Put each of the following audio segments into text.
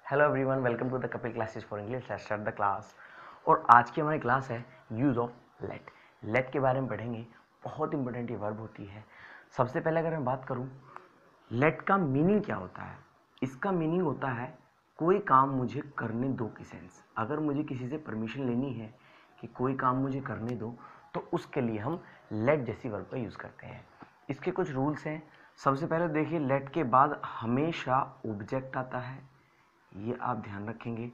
Hello everyone, welcome to the Kapil classes for English. Let's start the class. और आज की हमारी क्लास है यूज़ ऑफ लेट। लेट के बारे में पढ़ेंगे। बहुत इंपॉर्टेंट ये वर्ब होती है। सबसे पहले अगर मैं बात करूं, लेट का मीनिंग क्या होता है। इसका मीनिंग होता है कोई काम मुझे करने दो की सेंस। अगर मुझे किसी से परमिशन लेनी है कि कोई काम मुझे करने दो, तो उसके लिए हम लेट जैसी वर्ब का यूज़ करते हैं। इसके कुछ रूल्स हैं। सबसे पहले देखिए, लेट के बाद हमेशा ऑब्जेक्ट आता है, ये आप ध्यान रखेंगे।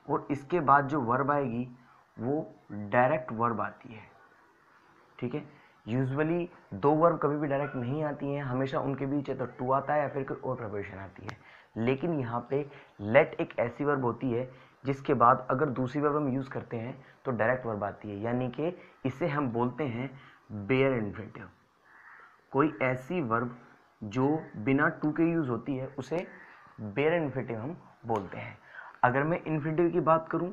और इसके बाद जो वर्ब आएगी वो डायरेक्ट वर्ब आती है। ठीक है, यूजुअली दो वर्ब कभी भी डायरेक्ट नहीं आती हैं, हमेशा उनके बीच या तो टू आता है या फिर कोई और प्रिपरेशन आती है। लेकिन यहाँ पे लेट एक ऐसी वर्ब होती है जिसके बाद अगर दूसरी वर्ब हम यूज़ करते हैं तो डायरेक्ट वर्ब आती है, यानी कि इसे हम बोलते हैं बेयर इन्फिनेटिव। कोई ऐसी वर्ब जो बिना टू के यूज़ होती है उसे बेयर इन्फिनेटिव हम बोलते हैं। अगर मैं इन्फिनेटिव की बात करूं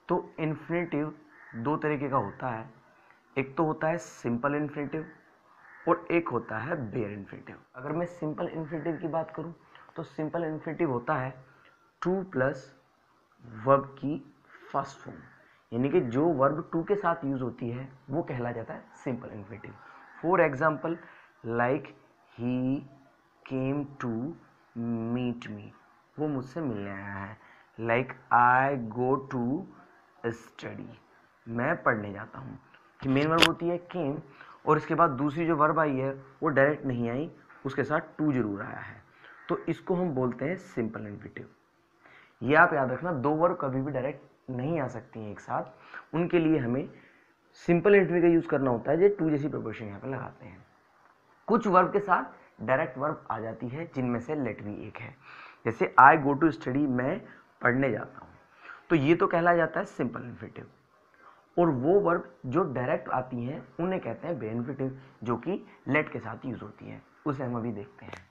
तो इन्फिनेटिव दो तरीके का होता है। एक तो होता है सिंपल इन्फिनेटिव और एक होता है बेयर इन्फिनेटिव। अगर मैं सिंपल इन्फिनेटिव की बात करूं तो सिंपल इन्फिनेटिव होता है टू प्लस वर्ब की फर्स्ट फॉर्म, यानी कि जो वर्ब टू के साथ यूज होती है वो कहला जाता है simple infinitive. For example, like he came to meet me, वो मुझसे मिलने आया है। Like I go to study, मैं पढ़ने जाता हूँ। कि मेन वर्ब होती है केम और इसके बाद दूसरी जो वर्ब आई है वो डायरेक्ट नहीं आई, उसके साथ टू जरूर आया है, तो इसको हम बोलते हैं सिंपल इन्फिनेटिव। ये आप याद रखना, दो वर्ब कभी भी डायरेक्ट नहीं आ सकती हैं एक साथ, उनके लिए हमें सिंपल इन्फिनेटिव का यूज करना होता है, जो टू जैसी प्रिपोजिशन यहाँ पे लगाते हैं। कुछ वर्ब के साथ डायरेक्ट वर्ब आ जाती है, जिनमें से लेट भी एक है। जैसे आई गो टू स्टडी, मैं पढ़ने जाता हूँ, तो ये तो कहला जाता है सिंपल इन्फिनेटिव। और वो वर्ब जो डायरेक्ट आती हैं उन्हें कहते हैं बेयर इन्फिनेटिव, जो कि लेट के साथ यूज होती है। उसे हम अभी देखते हैं।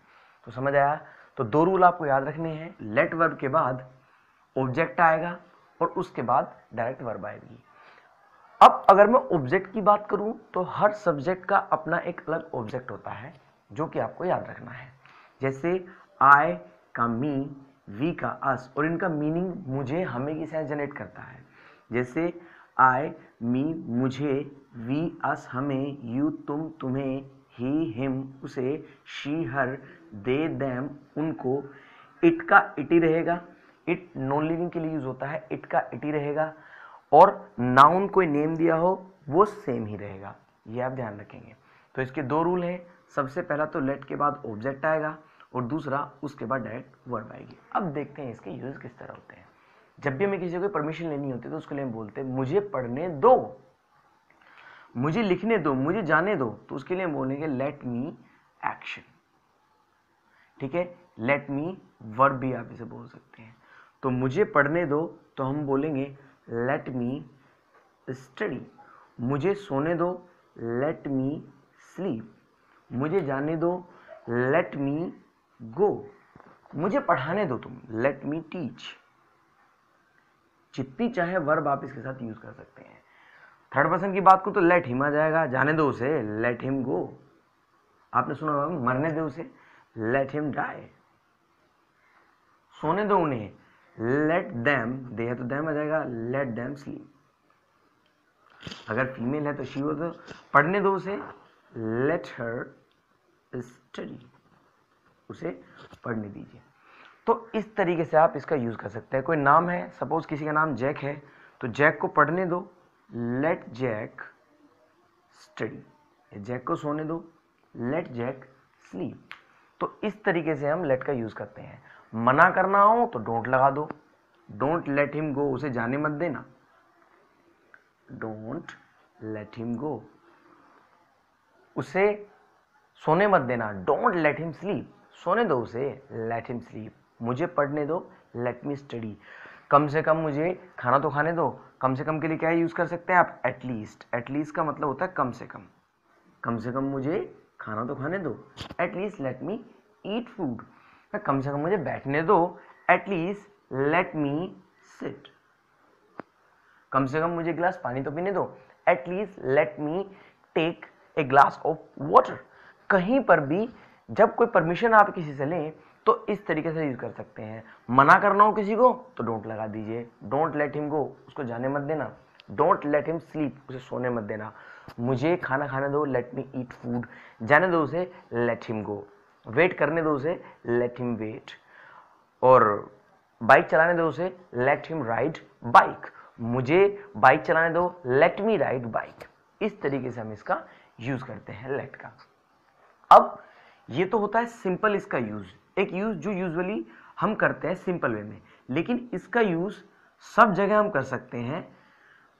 तो समझ आया? तो दो रूल आपको याद रखने हैं। लेट वर्ब के बाद ऑब्जेक्ट आएगा और उसके बाद डायरेक्ट वर्ब आएगी। अब अगर मैं ऑब्जेक्ट की बात करूं तो हर सब्जेक्ट का अपना एक अलग ऑब्जेक्ट होता है, जो कि आपको याद रखना है। जैसे आई का मी, वी का अस, और इनका मीनिंग मुझे, हमें की सेंस जनरेट करता है। जैसे आई मी मुझे, वी अस हमें, यू तुम तुम्हें, ही हिम उसे, शी हर, दे देम उनको। इट का इट ही रहेगा, इट नॉन लिविंग के लिए यूज होता है, इट का इट ही रहेगा। और नाउन कोई नेम दिया हो वो सेम ही रहेगा, ये आप ध्यान रखेंगे। तो इसके दो रूल हैं। सबसे पहला तो लेट के बाद ऑब्जेक्ट आएगा और दूसरा उसके बाद डायरेक्ट वर्ब आएगी। अब देखते हैं इसके यूज किस तरह होते हैं। जब भी हमें किसी को परमिशन लेनी होती है तो उसके लिए हम बोलते हैं मुझे पढ़ने दो, मुझे लिखने दो, मुझे जाने दो, तो उसके लिए हम बोलेंगे लेट मी एक्शन। ठीक है, लेट मी वर्ब भी आप इसे बोल सकते हैं। तो मुझे पढ़ने दो तो हम बोलेंगे लेट मी स्टडी। मुझे सोने दो, लेट मी स्लीप। मुझे जाने दो, लेट मी गो। मुझे पढ़ाने दो तुम, लेट मी टीच। जितनी चाहे वर्ब आप इसके साथ यूज कर सकते हैं। थर्ड पर्सन की बात को तो लेट हिम आ जाएगा, जाने दो उसे, लेट हिम गो। आपने सुना होगा मरने दो उसे, लेट हिम डाई। सोने दो उन्हें, लेट देम, दे है तो देम आ जाएगा, लेट देम स्लीप। अगर फीमेल है तो शी हो, तो पढ़ने दो उसे, लेट हर स्टडी, उसे पढ़ने दीजिए। तो इस तरीके से आप इसका यूज कर सकते हैं। कोई नाम है, सपोज किसी का नाम जैक है, तो जैक को पढ़ने दो, लेट जैक स्टडी। जैक को सोने दो, लेट जैक स्लीप। तो इस तरीके से हम लेट का यूज करते हैं। मना करना हो तो डोंट लगा दो, डोंट लेट हिम गो, उसे जाने मत देना, डोंट लेट हिम गो। उसे सोने मत देना, डोंट लेट हिम स्लीप, सोने दो उसे, लेट हिम स्लीप। मुझे पढ़ने दो, लेट मी स्टडी। कम से कम मुझे खाना तो खाने दो, कम से कम के लिए क्या यूज कर सकते हैं आप, एटलीस्ट। एटलीस्ट का मतलब होता है कम से कम। कम से कम मुझे खाना तो खाने दो, at least let me eat food. कम से कम मुझे बैठने दो, एटलीस्ट लेट मी सिट। कम से कम मुझे गिलास पानी तो पीने दो, at least let me take a glass of water. कहीं पर भी जब कोई परमिशन आप किसी से लें तो इस तरीके से यूज कर सकते हैं। मना करना हो किसी को तो डोंट लगा दीजिए, डोंट लेट हिम गो, उसको जाने मत देना। डोंट लेट हिम स्लीप, उसे सोने मत देना। मुझे खाना खाने दो, लेट मी ईट फूड, जाने दो उसे, लेट हिम गो। वेट करने दो उसे, लेट हिम वेट। और बाइक चलाने दो उसे, लेट हिम राइड बाइक, मुझे बाइक चलाने दो, लेट मी राइड बाइक। इस तरीके से हम इसका यूज करते हैं लेट का। अब ये तो होता है सिंपल इसका यूज, एक यूज जो यूजुअली हम करते हैं सिंपल वे में, लेकिन इसका यूज सब जगह हम कर सकते हैं,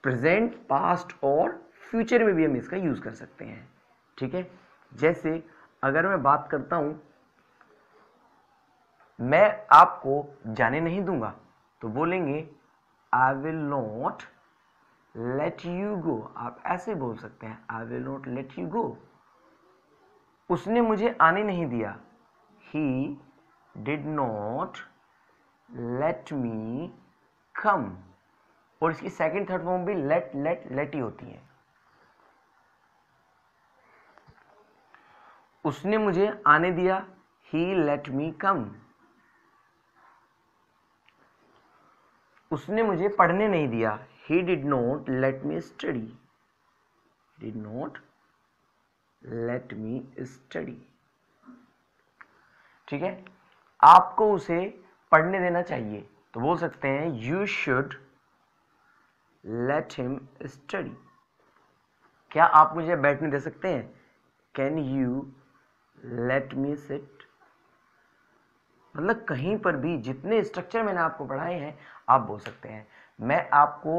प्रेजेंट, पास्ट और फ्यूचर में भी हम इसका यूज कर सकते हैं। ठीक है, जैसे अगर मैं बात करता हूं, मैं आपको जाने नहीं दूंगा, तो बोलेंगे I will not let you go. आप ऐसे बोल सकते हैं, I will not let you go. उसने मुझे आने नहीं दिया, he did not let me come. और इसकी सेकंड थर्ड फॉर्म भी लेट ही होती है। उसने मुझे आने दिया, ही लेट मी कम। उसने मुझे पढ़ने नहीं दिया, he did not let me study, did not let me study। ठीक है, आपको उसे पढ़ने देना चाहिए, तो बोल सकते हैं you should let him study। क्या आप मुझे बैठने दे सकते हैं, can you let me sit। मतलब कहीं पर भी जितने स्ट्रक्चर मैंने आपको पढ़ाए हैं आप बोल सकते हैं। मैं आपको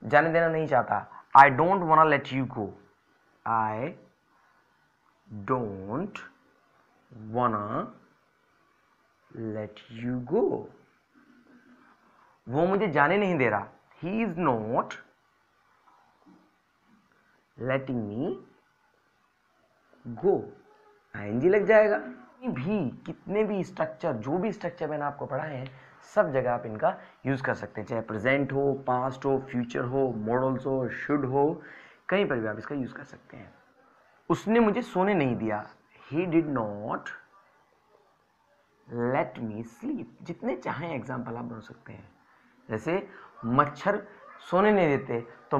जाने देना नहीं चाहता, I don't want let you go, I don't want let you go. वो मुझे जाने नहीं दे रहा, he is not letting me go, ING लग जाएगा। भी कितने भी स्ट्रक्चर, जो भी स्ट्रक्चर मैंने आपको पढ़ाए हैं सब जगह आप इनका यूज कर सकते हैं, चाहे प्रेजेंट हो, पास्ट हो, फ्यूचर हो, मॉडल्स हो, शुड हो, कहीं पर भी आप इसका यूज कर सकते हैं। उसने मुझे सोने नहीं दिया, he did not let me sleep. जितने चाहें एग्जाम्पल आप बन सकते हैं। जैसे मच्छर सोने नहीं देते, तो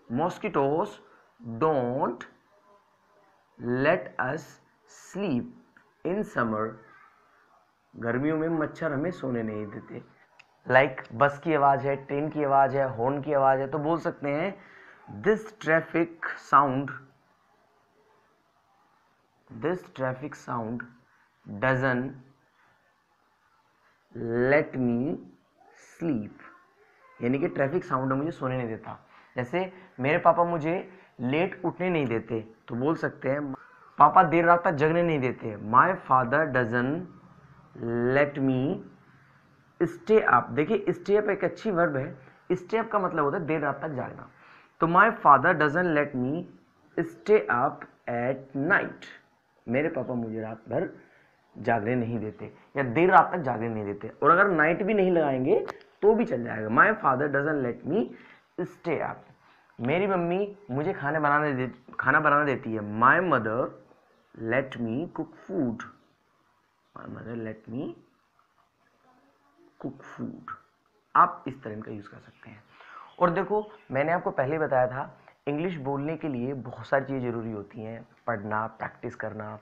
mosquitoes don't let us sleep in summer. गर्मियों में मच्छर हमें सोने नहीं देते। लाइक बस की आवाज है, ट्रेन की आवाज है, हॉर्न की आवाज है, तो बोल सकते हैं this traffic sound doesn't let me sleep. यानी कि ट्रैफिक साउंड मुझे सोने नहीं देता। जैसे मेरे पापा मुझे लेट उठने नहीं देते, तो बोल सकते हैं पापा देर रात तक जगने नहीं देते, माई father doesn't let me stay up. देखिए स्टे अप एक अच्छी वर्ब है, स्टे अप का मतलब होता है देर रात तक जागना। तो माई father doesn't let me stay up at night. मेरे पापा मुझे रात भर जागने नहीं देते या देर रात तक जागने नहीं देते। और अगर नाइट भी नहीं लगाएंगे तो भी चल जाएगा, my father doesn't let me stay up. मेरी मम्मी मुझे खाना बनाना देती है, my mother let me cook food, my mother let me cook food. आप इस तरह का यूज कर सकते हैं। और देखो मैंने आपको पहले बताया था, इंग्लिश बोलने के लिए बहुत सारी चीज़ें ज़रूरी होती हैं, पढ़ना, प्रैक्टिस करना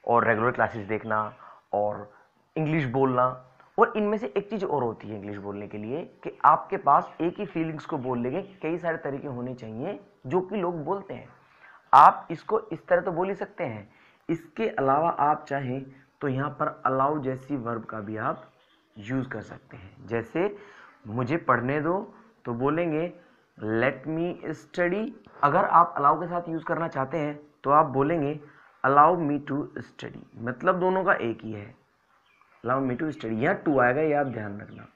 और रेगुलर क्लासेस देखना और इंग्लिश बोलना। और इनमें से एक चीज़ और होती है इंग्लिश बोलने के लिए कि आपके पास एक ही फीलिंग्स को बोलने के कई सारे तरीके होने चाहिए जो कि लोग बोलते हैं। आप इसको इस तरह तो बोल ही सकते हैं, इसके अलावा आप चाहें तो यहाँ पर अलाउ जैसी वर्ब का भी आप यूज़ कर सकते हैं। जैसे मुझे पढ़ने दो तो बोलेंगे लेट मी स्टडी। अगर आप अलाउ के साथ यूज़ करना चाहते हैं तो आप बोलेंगे अलाउ मी टू स्टडी। मतलब दोनों का एक ही है, अलाउ मी टू स्टडी। यहाँ टू आएगा, ये आप ध्यान रखना।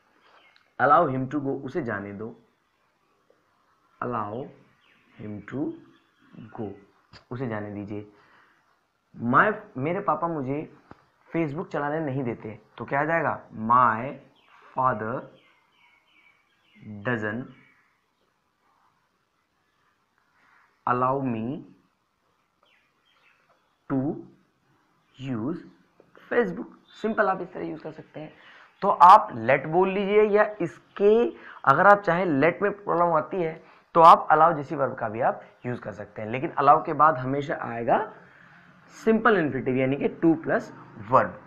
अलाउ हिम टू गो, उसे जाने दो, अलाउ हिम टू गो, उसे जाने दीजिए। मेरे पापा मुझे फेसबुक चलाने नहीं देते, तो क्या आ जाएगा, my father doesn't allow me to use Facebook. Simple, आप इस तरह यूज कर सकते हैं। तो आप लेट बोल लीजिए, या इसके अगर आप चाहें लेट में प्रॉब्लम आती है तो आप अलाउ जैसी वर्ब का भी आप यूज कर सकते हैं, लेकिन अलाउ के बाद हमेशा आएगा सिंपल इन्फिनेटिव यानी कि टू प्लस वर्ब।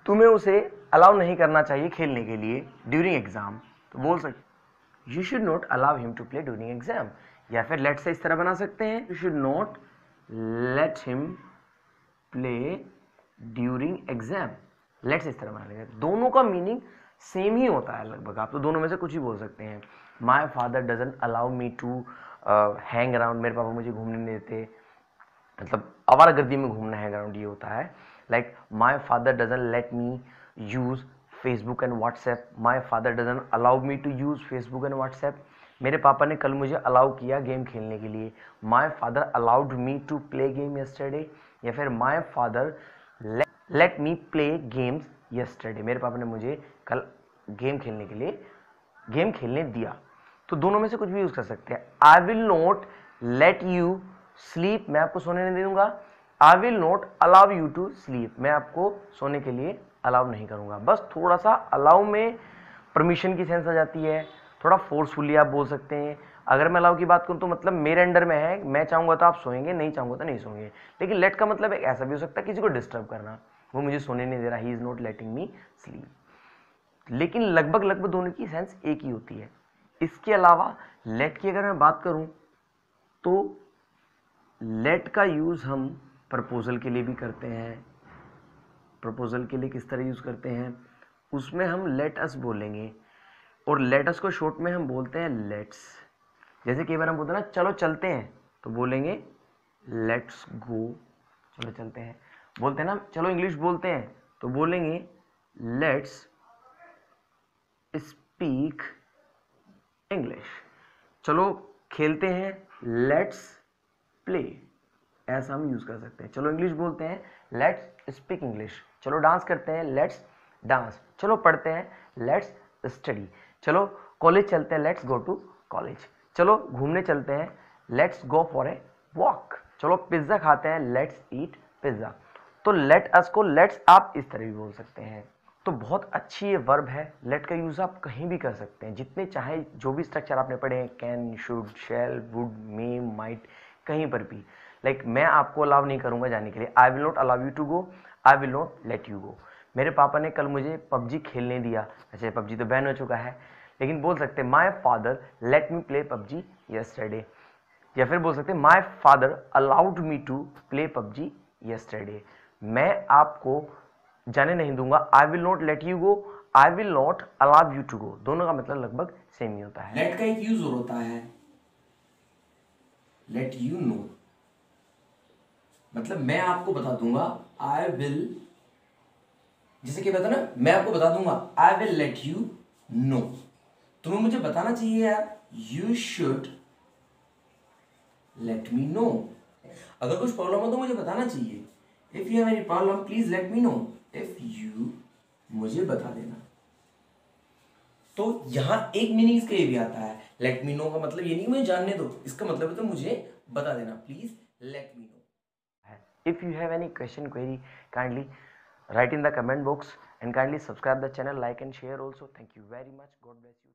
तुम्हें उसे अलाउ नहीं करना चाहिए खेलने के लिए ड्यूरिंग एग्जाम, तो बोल सकते you should not allow him to play during exam, या फिर लेट से इस तरह बना सकते हैं you should not let him play during exam. Let से इस तरह बना लेंगे, दोनों का मीनिंग सेम ही होता है लगभग, आप तो दोनों में से कुछ ही बोल सकते हैं। My father doesn't allow me to hang around, मेरे पापा मुझे घूमने नहीं देते, मतलब आवारागर्दी में घूमना हैंग अराउंड ये होता है। Like my father doesn't let me use Facebook and WhatsApp, my father doesn't allow me to use Facebook and WhatsApp, मेरे पापा ने कल मुझे अलाउ किया गेम खेलने के लिए। My father allowed me to play game yesterday, या फिर my father let me play games yesterday, मेरे पापा ने मुझे कल गेम खेलने के लिए गेम खेलने दिया। तो दोनों में से कुछ भी यूज कर सकते हैं। I will not let you sleep, मैं आपको सोने नहीं दूंगा। I will not allow you to sleep, मैं आपको सोने के लिए अलाउ नहीं करूंगा। बस थोड़ा सा अलाउ में परमिशन की सेंस आ जाती है, थोड़ा फोर्सफुली आप बोल सकते हैं। अगर मैं अलाउ की बात करूं तो मतलब मेरे अंडर में है, मैं चाहूंगा तो आप सोएंगे, नहीं चाहूंगा तो नहीं सोएंगे। लेकिन लेट का मतलब एक ऐसा भी हो सकता है किसी को डिस्टर्ब करना, वो मुझे सोने नहीं दे रहा, he is not letting me sleep. लेकिन लगभग लगभग दोनों की सेंस एक ही होती है। इसके अलावा लेट की अगर मैं बात करूं तो लेट का यूज हम प्रपोजल के लिए भी करते हैं। प्रपोजल के लिए किस तरह यूज करते हैं, उसमें हम लेट अस बोलेंगे, और लेट अस को शॉर्ट में हम बोलते हैं लेट्स। जैसे कई बार हम बोलते हैं ना चलो चलते हैं, तो बोलेंगे लेट्स गो, चलो चलते हैं। बोलते हैं ना चलो इंग्लिश बोलते हैं, तो बोलेंगे लेट्स स्पीक इंग्लिश। चलो खेलते हैं, लेट्स प्ले, ऐसा हम यूज कर सकते हैं। चलो इंग्लिश बोलते हैं, लेट्स स्पीक इंग्लिश। चलो डांस करते हैं, लेट्स डांस। चलो पढ़ते हैं, लेट्स स्टडी। चलो कॉलेज चलते हैं, लेट्स गो टू कॉलेज। चलो घूमने चलते हैं, let's go for a walk. चलो पिज्जा खाते हैं, लेट्स ईट पिज्जा। तो लेट अस को लेट्स आप इस तरह भी बोल सकते हैं। तो बहुत अच्छी ये वर्ब है। लेट का यूज आप कहीं भी कर सकते हैं, जितने चाहे, जो भी स्ट्रक्चर आपने पढ़े हैं, can, should, shall, would, may, might, कहीं पर भी। लाइक मैं आपको अलाउ नहीं करूंगा जाने के लिए, I will not allow you to go, I will not let you go. मेरे पापा ने कल मुझे पबजी खेलने दिया, अच्छा पबजी तो बैन हो चुका है, लेकिन बोल सकते हैं my father let me play PUBG yesterday, या फिर बोल सकते हैं my father allowed me to play PUBG yesterday. मैं आपको जाने नहीं दूंगा, I will not let you go, I will not allow you to go. दोनों का मतलब लगभग सेम ही होता है। लेट का एक यूज और होता है लेट यू नो, मतलब मैं आपको बता दूंगा, आई विल, जैसे कि बता ना, मैं आपको बता दूंगा, I will let you know. तुम्हें मुझे बताना चाहिए यार, you should let me know. अगर कुछ प्रॉब्लम हो तो मुझे बताना चाहिए, if you have any problem please let me know, if you, मुझे बता देना। तो यहां एक मीनिंग इसका ये भी आता है, लेट मी नो का मतलब ये नहीं मुझे जानने दो, इसका मतलब है तो मुझे बता देना, please let me know. If you have any question, query, kindly write in the comment box and kindly subscribe the channel, like and share also. Thank you very much. God bless you.